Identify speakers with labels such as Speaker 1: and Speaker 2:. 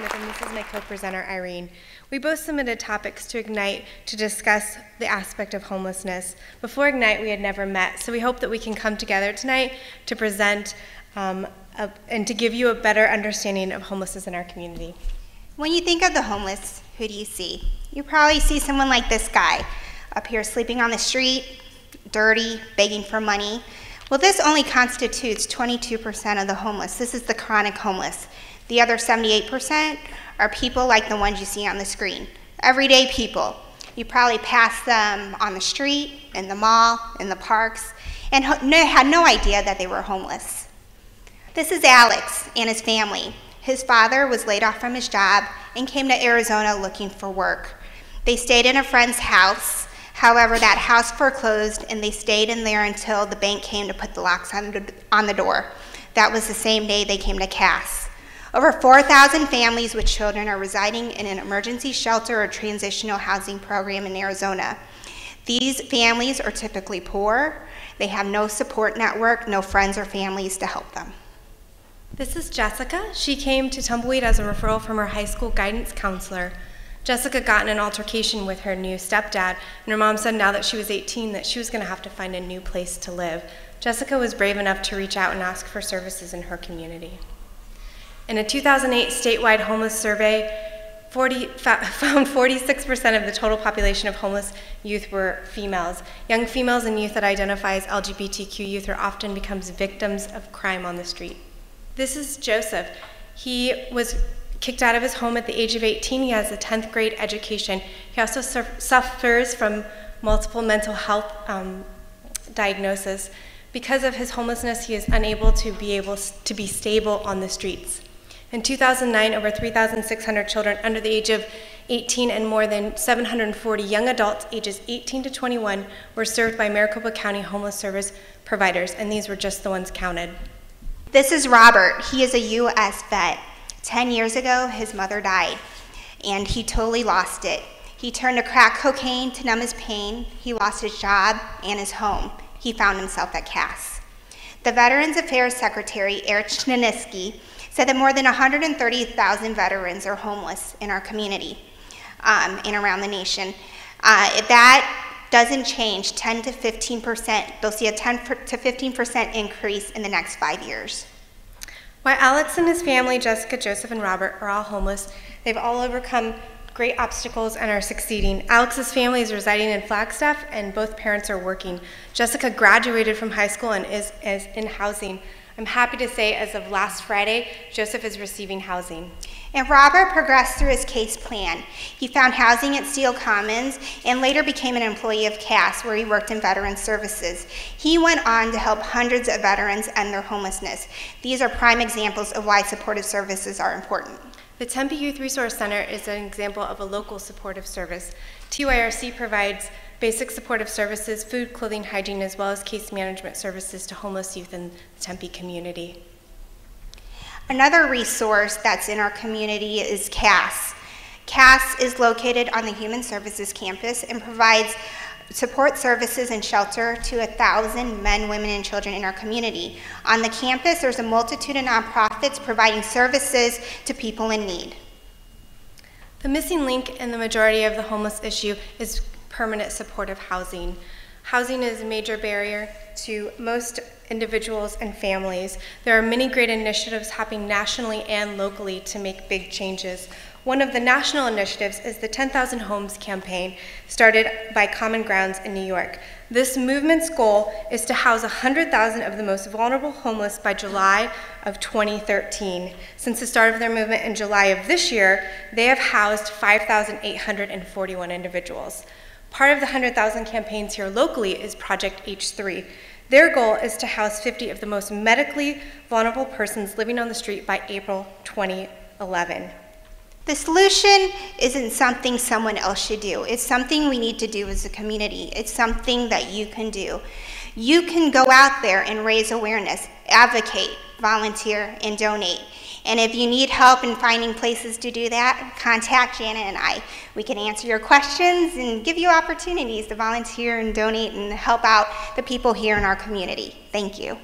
Speaker 1: Smith, and this is my co-presenter, Irene. We both submitted topics to Ignite to discuss the aspect of homelessness. Before Ignite, we had never met, so we hope that we can come together tonight to present and to give you a better understanding of homelessness in our community.
Speaker 2: When you think of the homeless, who do you see? You probably see someone like this guy up here sleeping on the street, dirty, begging for money. Well, this only constitutes 22% of the homeless. This is the chronic homeless. The other 78% are people like the ones you see on the screen. Everyday people. You probably pass them on the street, in the mall, in the parks, and had no idea that they were homeless. This is Alex and his family. His father was laid off from his job and came to Arizona looking for work. They stayed in a friend's house. However, that house foreclosed, and they stayed in there until the bank came to put the locks on the door. That was the same day they came to Cass. Over 4,000 families with children are residing in an emergency shelter or transitional housing program in Arizona. These families are typically poor. They have no support network, no friends or families to help them.
Speaker 1: This is Jessica. She came to Tumbleweed as a referral from her high school guidance counselor. Jessica got in an altercation with her new stepdad, and her mom said now that she was 18 that she was going to have to find a new place to live. Jessica was brave enough to reach out and ask for services in her community. In a 2008 statewide homeless survey, found 46% of the total population of homeless youth were females. Young females and youth that identify as LGBTQ youth are often becomes victims of crime on the street. This is Joseph. He was kicked out of his home at the age of 18. He has a 10th grade education. He also suffers from multiple mental health diagnoses. Because of his homelessness, he is unable to be stable on the streets. In 2009, over 3,600 children under the age of 18 and more than 740 young adults ages 18 to 21 were served by Maricopa County Homeless Service providers, and these were just the ones counted.
Speaker 2: This is Robert. He is a U.S. vet. 10 years ago, his mother died, and he totally lost it. He turned to crack cocaine to numb his pain. He lost his job and his home. He found himself at Cass. The Veterans Affairs Secretary, Eric Schnaniski, said that more than 130,000 veterans are homeless in our community and around the nation. If that doesn't change, 10 to 15%, they'll see a 10 to 15% increase in the next 5 years.
Speaker 1: While Alex and his family, Jessica, Joseph, and Robert, are all homeless, they've all overcome great obstacles and are succeeding. Alex's family is residing in Flagstaff, and both parents are working. Jessica graduated from high school and is in housing. I'm happy to say, as of last Friday, Joseph is receiving housing.
Speaker 2: And Robert progressed through his case plan. He found housing at Steel Commons and later became an employee of Cass, where he worked in veteran services. He went on to help hundreds of veterans end their homelessness. These are prime examples of why supportive services are important.
Speaker 1: The Tempe Youth Resource Center is an example of a local supportive service. TYRC provides basic supportive services, food, clothing, hygiene, as well as case management services to homeless youth in the Tempe community.
Speaker 2: Another resource that's in our community is Cass. Cass is located on the Human Services campus and provides support services and shelter to 1,000 men, women, and children in our community. On the campus, there's a multitude of nonprofits providing services to people in need.
Speaker 1: The missing link in the majority of the homeless issue is permanent supportive housing. Housing is a major barrier to most individuals and families. There are many great initiatives happening nationally and locally to make big changes. One of the national initiatives is the 10,000 Homes campaign, started by Common Grounds in New York. This movement's goal is to house 100,000 of the most vulnerable homeless by July of 2013. Since the start of their movement in July of this year, they have housed 5,841 individuals. Part of the 100,000 campaigns here locally is Project H3. Their goal is to house 50 of the most medically vulnerable persons living on the street by April 2011.
Speaker 2: The solution isn't something someone else should do. It's something we need to do as a community. It's something that you can do. You can go out there and raise awareness, advocate, volunteer, and donate. And if you need help in finding places to do that, contact Jana and I. We can answer your questions and give you opportunities to volunteer and donate and help out the people here in our community. Thank you.